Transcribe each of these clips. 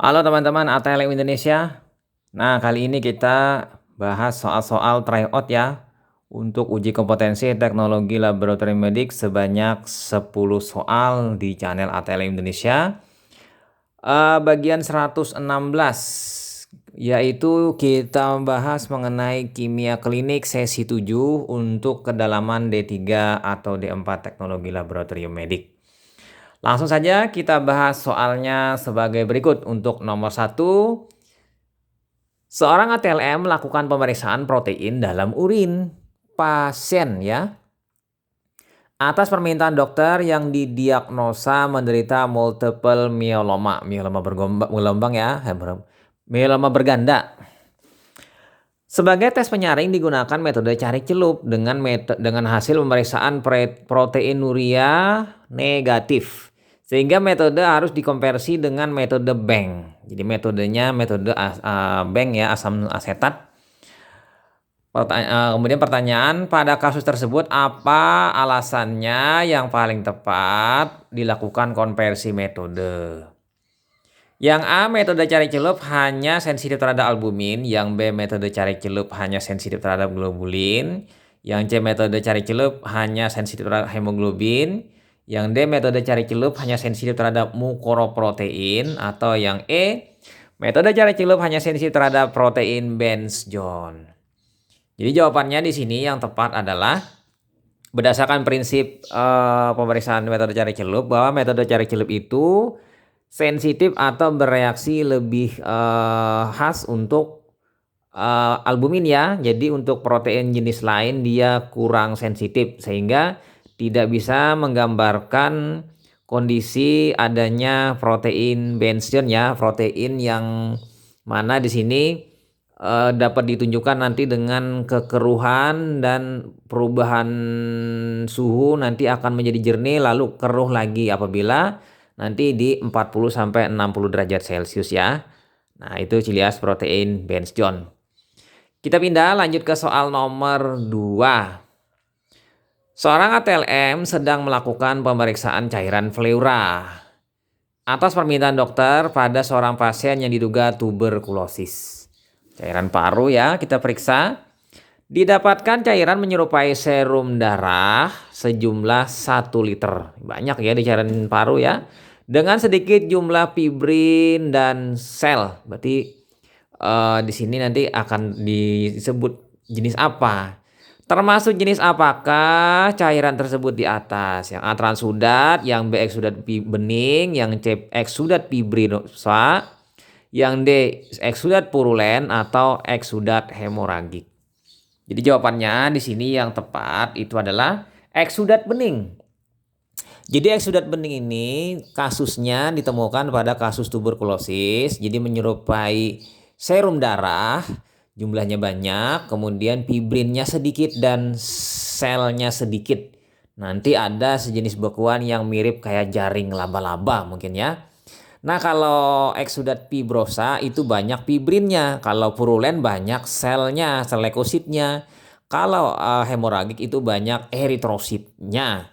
Halo teman-teman ATLM Indonesia. Nah, kali ini kita bahas soal-soal tryout ya untuk uji kompetensi teknologi laboratorium medik sebanyak 10 soal di channel ATLM Indonesia. Bagian 116 yaitu kita bahas mengenai kimia klinik sesi 7 untuk kedalaman D3 atau D4 teknologi laboratorium medik. Langsung saja kita bahas soalnya sebagai berikut. Untuk nomor 1, seorang ATLM melakukan pemeriksaan protein dalam urin pasien ya. Atas permintaan dokter yang didiagnosa menderita multiple myeloma, myeloma bergelombang ya, myeloma berganda. Sebagai tes penyaring digunakan metode cari celup dengan hasil pemeriksaan proteinuria negatif. Sehingga metode harus dikonversi dengan metode Bank. Jadi metodenya metode Bank ya, asam asetat. Kemudian pertanyaan, pada kasus tersebut apa alasannya yang paling tepat dilakukan konversi metode? Yang A, metode cari celup hanya sensitif terhadap albumin. Yang B, metode cari celup hanya sensitif terhadap globulin. Yang C, metode cari celup hanya sensitif terhadap hemoglobin. Yang D, metode cari celup hanya sensitif terhadap mukoroprotein. Atau yang E, metode cari celup hanya sensitif terhadap protein Benz-John. Jadi jawabannya di sini yang tepat adalah berdasarkan prinsip pemeriksaan metode cari celup, bahwa metode cari celup itu sensitif atau bereaksi lebih khas untuk albumin ya. Jadi untuk protein jenis lain dia kurang sensitif sehingga tidak bisa menggambarkan kondisi adanya protein Benz-John ya, protein yang mana di sini dapat ditunjukkan nanti dengan kekeruhan dan perubahan suhu nanti akan menjadi jernih lalu keruh lagi apabila nanti di 40 sampai 60 derajat Celcius ya. Nah, itu ciri khas protein Benz-John. Kita pindah lanjut ke soal nomor 2. Seorang ATLM sedang melakukan pemeriksaan cairan pleura atas permintaan dokter pada seorang pasien yang diduga tuberkulosis. Cairan paru ya, kita periksa. Didapatkan cairan menyerupai serum darah sejumlah 1 liter. Banyak ya di cairan paru ya. Dengan sedikit jumlah fibrin dan sel. Berarti di sini nanti akan disebut jenis apa. Termasuk jenis apakah cairan tersebut di atas. Yang A transudat, yang B eksudat bening, yang C eksudat fibrinosa, yang D eksudat purulen atau eksudat hemoragik. Jadi jawabannya di sini yang tepat itu adalah eksudat bening. Jadi eksudat bening ini kasusnya ditemukan pada kasus tuberkulosis. Jadi menyerupai serum darah, jumlahnya banyak, kemudian fibrinnya sedikit dan selnya sedikit. Nanti ada sejenis bekuan yang mirip kayak jaring laba-laba mungkin ya. Nah, kalau eksudat fibrosa itu banyak fibrinnya, kalau purulen banyak selnya, sel leukositnya. Kalau hemoragik itu banyak eritrositnya,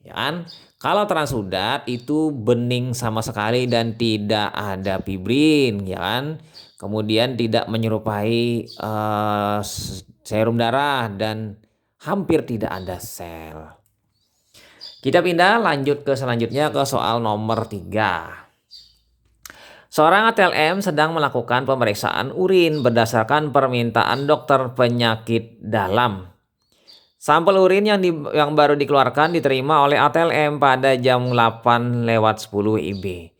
ya kan? Kalau transudat itu bening sama sekali dan tidak ada fibrin, ya kan? Kemudian tidak menyerupai serum darah dan hampir tidak ada sel. Kita pindah lanjut ke selanjutnya ke soal nomor 3. Seorang ATLM sedang melakukan pemeriksaan urin berdasarkan permintaan dokter penyakit dalam. Sampel urin yang baru dikeluarkan diterima oleh ATLM pada jam 8:10 IB.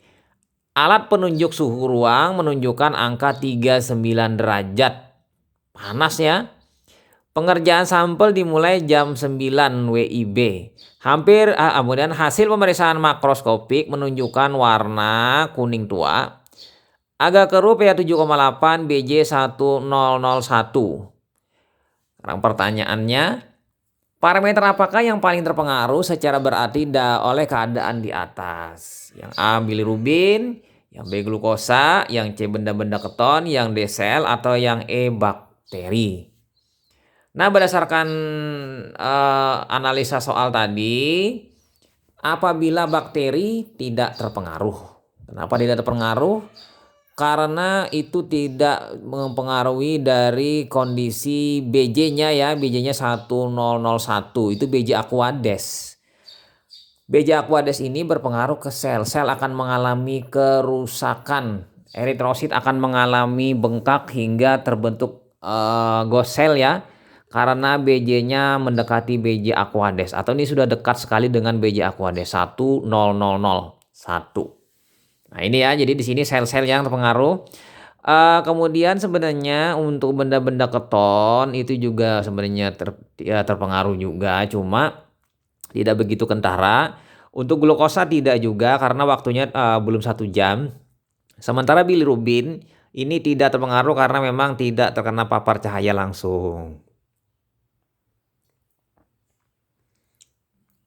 Alat penunjuk suhu ruang menunjukkan angka 39 derajat. Panas ya. Pengerjaan sampel dimulai jam 9 WIB. Kemudian hasil pemeriksaan makroskopik menunjukkan warna kuning tua. Agak keruh pH 7,8 BJ1001. Sekarang pertanyaannya, parameter apakah yang paling terpengaruh secara berarti oleh keadaan di atas? Yang A bilirubin, yang B glukosa, yang C benda-benda keton, yang D sel, atau yang E bakteri. Nah, berdasarkan analisa soal tadi, apabila bakteri tidak terpengaruh. Kenapa tidak terpengaruh? karena itu tidak mempengaruhi dari kondisi BJ-nya ya, BJ-nya 1001, itu BJ Aquades. BJ Aquades ini berpengaruh ke sel. Sel akan mengalami kerusakan. Eritrosit akan mengalami bengkak hingga terbentuk ghost cell ya. Karena BJ-nya mendekati BJ Aquades atau ini sudah dekat sekali dengan BJ Aquades 10001. Nah, ini ya. Jadi di sini sel-sel yang terpengaruh. Kemudian sebenarnya untuk benda-benda keton itu juga sebenarnya terpengaruh juga, cuma tidak begitu kentara. Untuk glukosa tidak juga karena waktunya belum 1 jam. Sementara bilirubin ini tidak terpengaruh karena memang tidak terkena papar cahaya langsung.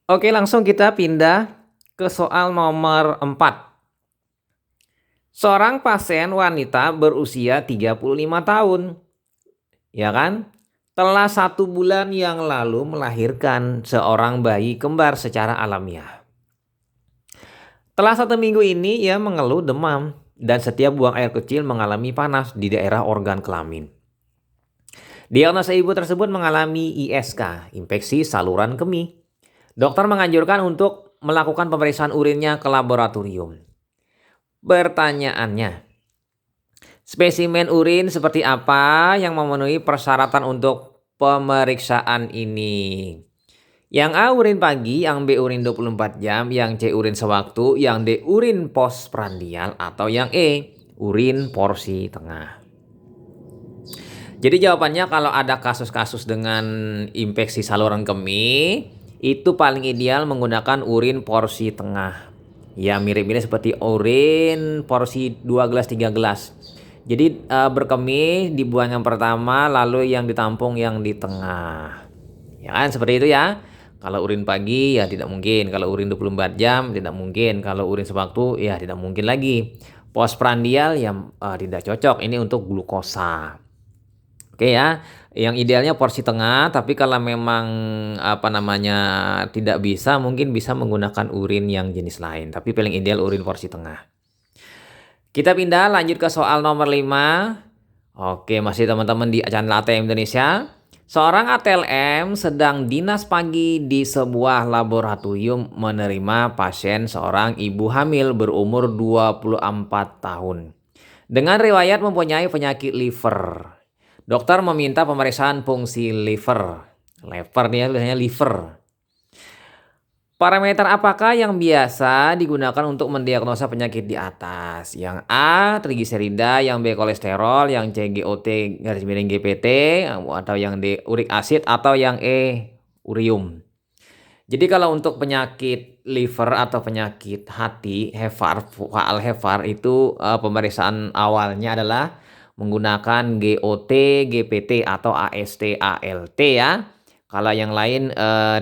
Oke, langsung kita pindah ke soal nomor 4. Seorang pasien wanita berusia 35 tahun, ya kan? Telah 1 bulan yang lalu melahirkan seorang bayi kembar secara alamiah. Telah 1 minggu ini ia mengeluh demam dan setiap buang air kecil mengalami panas di daerah organ kelamin. Diagnosa ibu tersebut mengalami ISK, infeksi saluran kemih. Dokter menganjurkan untuk melakukan pemeriksaan urinnya ke laboratorium. Pertanyaannya, spesimen urin seperti apa yang memenuhi persyaratan untuk pemeriksaan ini? Yang A urin pagi, yang B urin 24 jam, yang C urin sewaktu, yang D urin postprandial, atau yang E urin porsi tengah. Jadi jawabannya kalau ada kasus-kasus dengan infeksi saluran kemih, itu paling ideal menggunakan urin porsi tengah. Ya mirip-mirip seperti urin porsi 2 gelas 3 gelas. Jadi berkemih dibuang yang pertama, lalu yang ditampung yang di tengah. Ya kan seperti itu ya. Kalau urin pagi ya tidak mungkin, kalau urin 24 jam tidak mungkin, kalau urin sewaktu ya tidak mungkin lagi. Postprandial ya tidak cocok, ini untuk glukosa. Oke ya, yang idealnya porsi tengah, tapi kalau memang tidak bisa, mungkin bisa menggunakan urin yang jenis lain, tapi paling ideal urin porsi tengah. Kita pindah lanjut ke soal nomor 5. Oke, masih teman-teman di channel ATM Indonesia. Seorang ATLM sedang dinas pagi di sebuah laboratorium menerima pasien seorang ibu hamil berumur 24 tahun dengan riwayat mempunyai penyakit liver. Dokter meminta pemeriksaan fungsi liver. Liver nih ya, biasanya liver. Parameter apakah yang biasa digunakan untuk mendiagnosa penyakit di atas? Yang A, trigliserida, yang B, kolesterol, yang C, GOT, garis miring GPT, atau yang D, uric acid, atau yang E, urium. Jadi kalau untuk penyakit liver atau penyakit hati, faal HEVAR itu pemeriksaan awalnya adalah menggunakan GOT, GPT atau AST, ALT ya. Kalau yang lain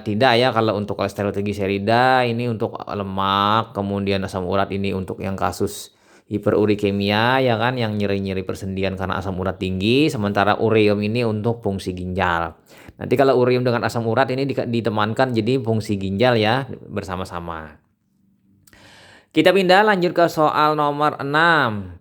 tidak ya. Kalau untuk kolesterol trigliserida ini untuk lemak, kemudian asam urat ini untuk yang kasus hiperurikemia ya kan, yang nyeri-nyeri persendian karena asam urat tinggi. Sementara ureum ini untuk fungsi ginjal. Nanti kalau ureum dengan asam urat ini ditemankan jadi fungsi ginjal ya bersama-sama. Kita pindah lanjut ke soal nomor 6.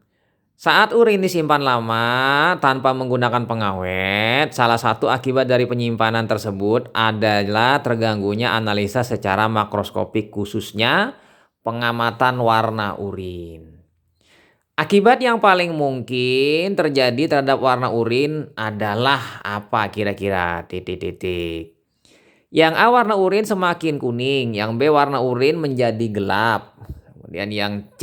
Saat urin disimpan lama tanpa menggunakan pengawet, salah satu akibat dari penyimpanan tersebut adalah terganggunya analisa secara makroskopik, khususnya pengamatan warna urin. Akibat yang paling mungkin terjadi terhadap warna urin adalah apa kira-kira? Titik-titik. Yang A warna urin semakin kuning, yang B warna urin menjadi gelap. Kemudian yang C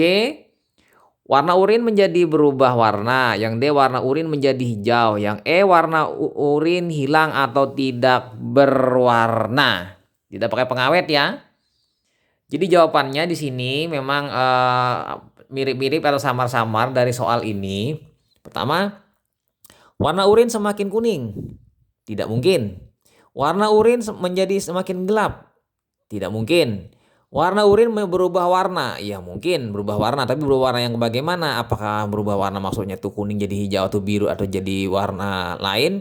warna urin menjadi berubah warna, yang D warna urin menjadi hijau, yang E warna urin hilang atau tidak berwarna. Tidak pakai pengawet ya. Jadi jawabannya di sini memang mirip-mirip atau samar-samar dari soal ini. Pertama, warna urin semakin kuning. Tidak mungkin. Warna urin menjadi semakin gelap. Tidak mungkin. Warna urin berubah warna, ya mungkin berubah warna, tapi berubah warna yang bagaimana? Apakah berubah warna maksudnya tuh kuning jadi hijau atau biru atau jadi warna lain?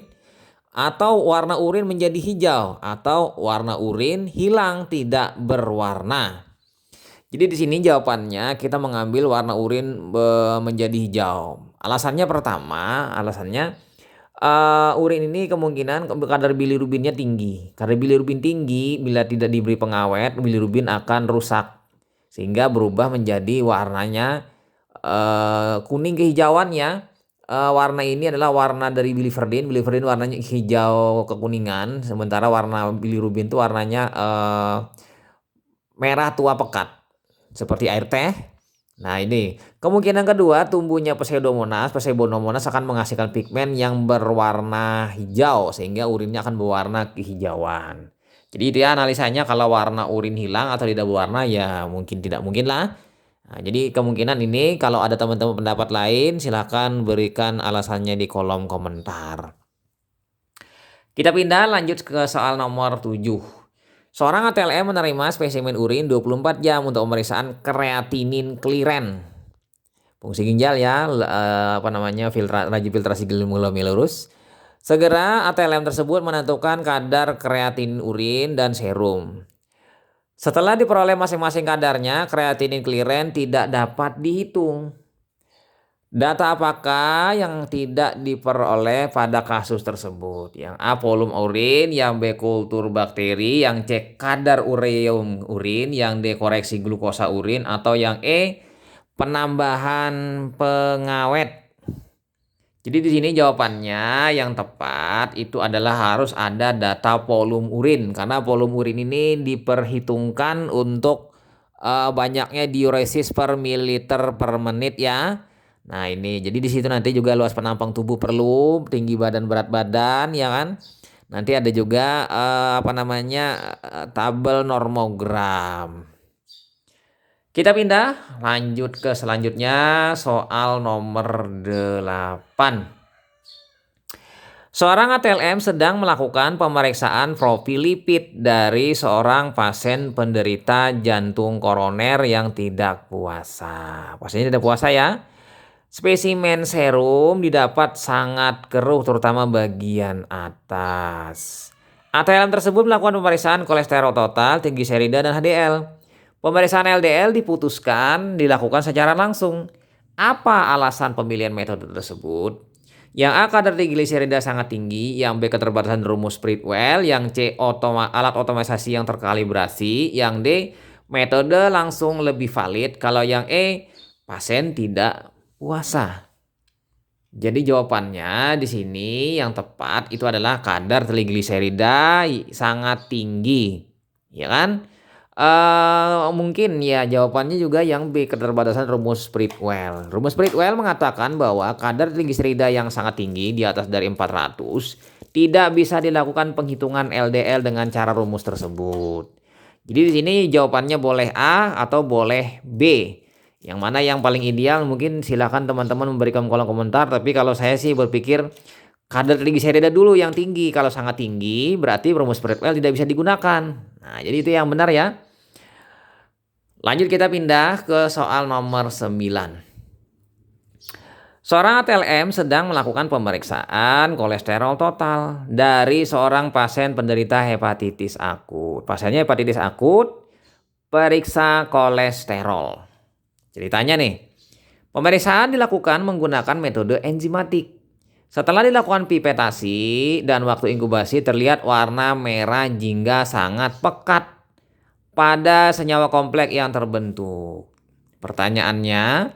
Atau warna urin menjadi hijau? Atau warna urin hilang tidak berwarna? Jadi di sini jawabannya kita mengambil warna urin menjadi hijau. Alasannya urin ini kemungkinan kadar bilirubinnya tinggi. Kadar bilirubin tinggi bila tidak diberi pengawet, bilirubin akan rusak sehingga berubah menjadi warnanya kuning kehijauannya. Warna ini adalah warna dari biliverdin. Biliverdin warnanya hijau kekuningan, sementara warna bilirubin itu warnanya merah tua pekat seperti air teh. Nah ini kemungkinan kedua tumbuhnya Pseudomonas akan menghasilkan pigmen yang berwarna hijau sehingga urinnya akan berwarna kehijauan. Jadi dia analisanya kalau warna urin hilang atau tidak berwarna ya tidak mungkin lah. Nah, jadi kemungkinan ini kalau ada teman-teman pendapat lain silahkan berikan alasannya di kolom komentar. Kita pindah lanjut ke soal nomor 7. Seorang ATLM menerima spesimen urin 24 jam untuk pemeriksaan kreatinin kliren. Fungsi ginjal ya, rajin filtrasi glomerulus. Segera ATLM tersebut menentukan kadar kreatinin urin dan serum. Setelah diperoleh masing-masing kadarnya, kreatinin kliren tidak dapat dihitung. Data apakah yang tidak diperoleh pada kasus tersebut? Yang A, volume urin, yang B, kultur bakteri, yang C, kadar ureum urin, yang D, koreksi glukosa urin, atau yang E, penambahan pengawet. Jadi di sini jawabannya yang tepat itu adalah harus ada data volume urin, karena volume urin ini diperhitungkan untuk banyaknya diuresis per mililiter per menit ya. Nah ini jadi di situ nanti juga luas penampang tubuh perlu, tinggi badan, berat badan ya kan. Nanti ada juga tabel normogram. Kita pindah lanjut ke selanjutnya soal nomor 8. Seorang ATLM sedang melakukan pemeriksaan profil lipid dari seorang pasien penderita jantung koroner yang tidak puasa. Pasiennya tidak puasa ya. Spesimen serum didapat sangat keruh terutama bagian atas. ATLM tersebut melakukan pemeriksaan kolesterol total, tinggi serida dan HDL. Pemeriksaan LDL diputuskan dilakukan secara langsung. Apa alasan pemilihan metode tersebut? Yang A, kadar trigliserida sangat tinggi, yang B, keterbatasan rumus Pritwell, yang C, alat otomatisasi yang terkalibrasi, yang D, metode langsung lebih valid, kalau yang E, pasien tidak puasa. Jadi jawabannya di sini yang tepat itu adalah kadar trigliserida sangat tinggi, ya kan? Mungkin ya jawabannya juga yang B, keterbatasan rumus Pritwell. Rumus Pritwell mengatakan bahwa kadar trigliserida yang sangat tinggi di atas dari 400 tidak bisa dilakukan penghitungan LDL dengan cara rumus tersebut. Jadi di sini jawabannya boleh A atau boleh B. Yang mana yang paling ideal mungkin silakan teman-teman memberikan kolom komentar. Tapi kalau saya sih berpikir kadar trigliserida dulu yang tinggi. Kalau sangat tinggi berarti rumus Pritwell tidak bisa digunakan. Nah jadi itu yang benar ya. Lanjut kita pindah ke soal nomor 9. Seorang ATLM sedang melakukan pemeriksaan kolesterol total dari seorang pasien penderita hepatitis akut. Pasiennya hepatitis akut, periksa kolesterol. Ceritanya nih, pemeriksaan dilakukan menggunakan metode enzimatik. Setelah dilakukan pipetasi dan waktu inkubasi terlihat warna merah jingga sangat pekat pada senyawa kompleks yang terbentuk. Pertanyaannya,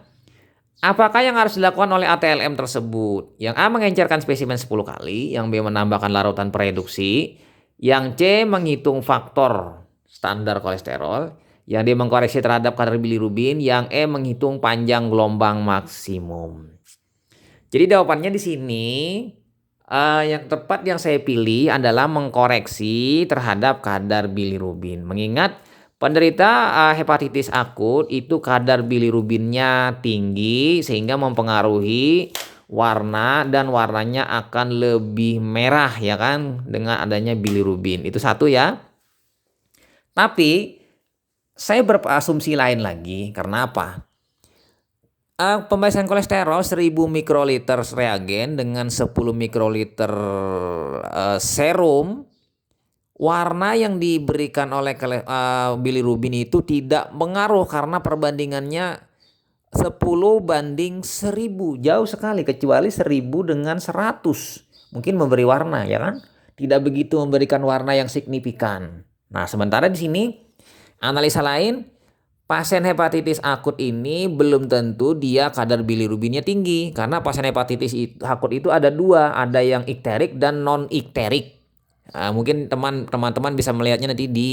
apakah yang harus dilakukan oleh ATLM tersebut? Yang A, mengencerkan spesimen 10 kali, yang B, menambahkan larutan pereduksi, yang C, menghitung faktor standar kolesterol, yang D, mengkoreksi terhadap kadar bilirubin, yang E, menghitung panjang gelombang maksimum. Jadi jawabannya di sini yang tepat yang saya pilih adalah mengkoreksi terhadap kadar bilirubin. Mengingat penderita hepatitis akut itu kadar bilirubinnya tinggi sehingga mempengaruhi warna dan warnanya akan lebih merah ya kan dengan adanya bilirubin. Itu satu ya. Tapi saya berasumsi lain lagi, karena apa? Pemeriksaan kolesterol 1000 mikroliter reagen dengan 10 mikroliter serum warna yang diberikan oleh bilirubin itu tidak mengaruh karena perbandingannya 10 banding 1000, jauh sekali, kecuali 1000 dengan 100 mungkin memberi warna, ya kan? Tidak begitu memberikan warna yang signifikan. Nah, sementara di sini analisa lain, pasien hepatitis akut ini belum tentu dia kadar bilirubinnya tinggi, karena pasien hepatitis akut itu ada dua, ada yang ikterik dan non ikterik. Nah, mungkin teman-teman bisa melihatnya nanti di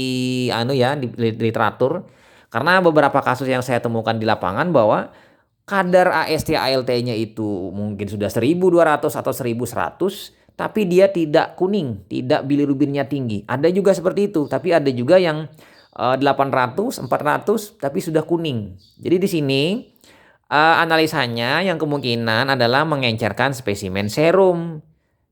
di literatur, karena beberapa kasus yang saya temukan di lapangan bahwa kadar AST ALT-nya itu mungkin sudah 1200 atau 1100, tapi dia tidak kuning, tidak bilirubinnya tinggi. Ada juga seperti itu, tapi ada juga yang 800, 400 tapi sudah kuning. Jadi di sini analisanya yang kemungkinan adalah mengencerkan spesimen serum.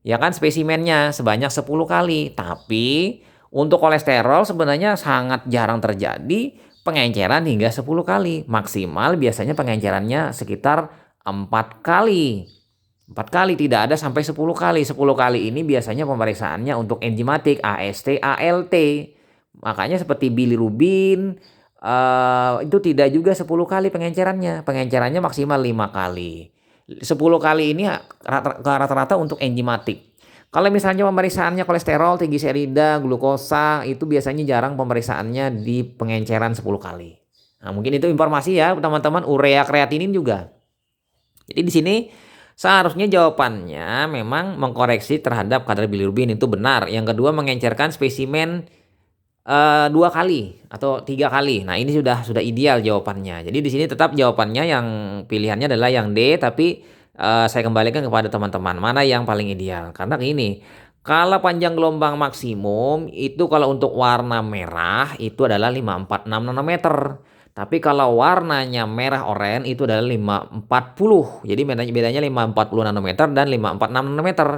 Ya kan, spesimennya sebanyak 10 kali. Tapi untuk kolesterol sebenarnya sangat jarang terjadi pengenceran hingga 10 kali. Maksimal biasanya pengencerannya sekitar 4 kali. 4 kali, tidak ada sampai 10 kali. 10 kali ini biasanya pemeriksaannya untuk enzimatik, AST, ALT. Makanya seperti bilirubin, itu tidak juga 10 kali pengencerannya. Pengencerannya maksimal 5 kali. 10 kali ini rata-rata untuk enzimatik. Kalau misalnya pemeriksaannya kolesterol, trigliserida, glukosa, itu biasanya jarang pemeriksaannya di pengenceran 10 kali. Nah, mungkin itu informasi ya teman-teman, urea kreatinin juga. Jadi di sini seharusnya jawabannya memang mengkoreksi terhadap kadar bilirubin itu benar. Yang kedua, mengencerkan spesimen 2 kali atau 3 kali. Nah, ini sudah ideal jawabannya. Jadi di sini tetap jawabannya yang pilihannya adalah yang D, tapi saya kembalikan kepada teman-teman mana yang paling ideal. Karena gini, kalau panjang gelombang maksimum itu kalau untuk warna merah itu adalah 546 nanometer. Tapi kalau warnanya merah oranye itu adalah 540. Jadi bedanya 540 nanometer dan 546 nanometer.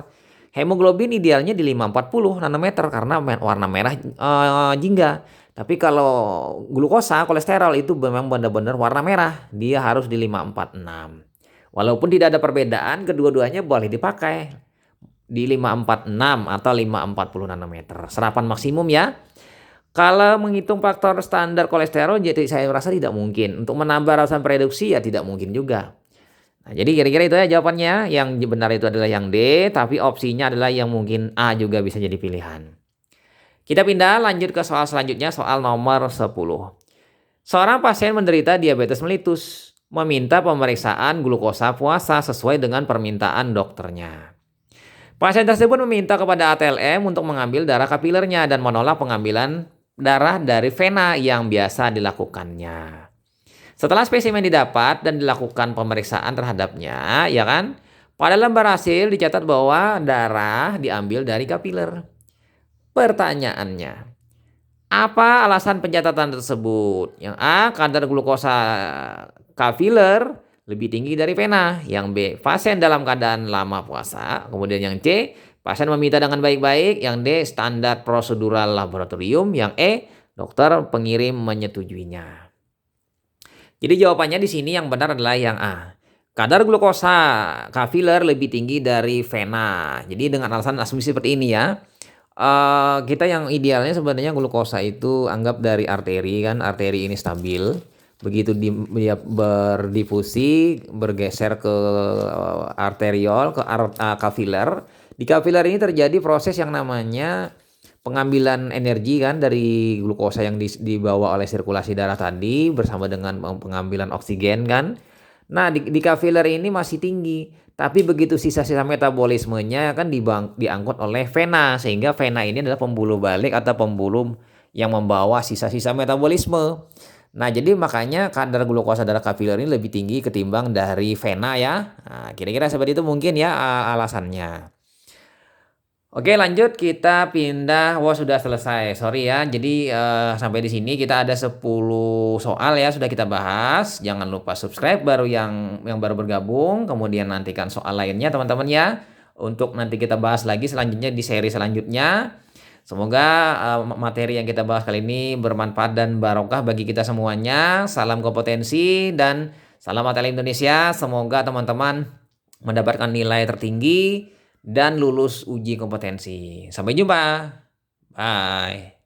Hemoglobin idealnya di 540 nanometer karena warna merah jingga. Tapi kalau glukosa, kolesterol itu memang benar-benar warna merah, dia harus di 546. Walaupun tidak ada perbedaan, kedua-duanya boleh dipakai di 546 atau 540 nanometer. Serapan maksimum ya. Kalau menghitung faktor standar kolesterol, jadi saya rasa tidak mungkin. Untuk menambah ratusan reduksi ya tidak mungkin juga. Nah, jadi kira-kira itu ya jawabannya. Yang benar itu adalah yang D, tapi opsinya adalah yang mungkin A juga bisa jadi pilihan. Kita pindah lanjut ke soal selanjutnya, soal nomor 10. Seorang pasien menderita diabetes mellitus, meminta pemeriksaan glukosa puasa sesuai dengan permintaan dokternya. Pasien tersebut meminta kepada ATLM untuk mengambil darah kapilernya dan menolak pengambilan darah dari vena yang biasa dilakukannya. Setelah spesimen didapat dan dilakukan pemeriksaan terhadapnya, ya kan? Pada lembar hasil dicatat bahwa darah diambil dari kapiler. Pertanyaannya, apa alasan pencatatan tersebut? Yang A, kadar glukosa kapiler lebih tinggi dari vena. Yang B, pasien dalam keadaan lama puasa. Kemudian yang C, pasien meminta dengan baik-baik. Yang D, standar prosedural laboratorium. Yang E, dokter pengirim menyetujuinya. Jadi jawabannya di sini yang benar adalah yang A. Kadar glukosa kapiler lebih tinggi dari vena. Jadi dengan alasan asumsi seperti ini ya. Kita yang idealnya sebenarnya glukosa itu anggap dari arteri kan. Arteri ini stabil. Begitu dia berdifusi, bergeser ke arteriol, ke kapiler. Di kapiler ini terjadi proses yang namanya pengambilan energi kan dari glukosa yang dibawa oleh sirkulasi darah tadi bersama dengan pengambilan oksigen kan. Nah, di kapiler ini masih tinggi, tapi begitu sisa-sisa metabolismenya kan diangkut oleh vena, sehingga vena ini adalah pembuluh balik atau pembuluh yang membawa sisa-sisa metabolisme. Nah, jadi makanya kadar glukosa darah kapiler ini lebih tinggi ketimbang dari vena ya. Nah, kira-kira seperti itu mungkin ya alasannya. Oke, lanjut kita pindah. Wah, sudah selesai. Sorry ya. Jadi sampai di sini kita ada 10 soal ya sudah kita bahas. Jangan lupa subscribe baru yang baru bergabung, kemudian nantikan soal lainnya teman-teman ya. Untuk nanti kita bahas lagi selanjutnya di seri selanjutnya. Semoga materi yang kita bahas kali ini bermanfaat dan barokah bagi kita semuanya. Salam kompetensi dan salam ATL Indonesia. Semoga teman-teman mendapatkan nilai tertinggi dan lulus uji kompetensi. Sampai jumpa. Bye.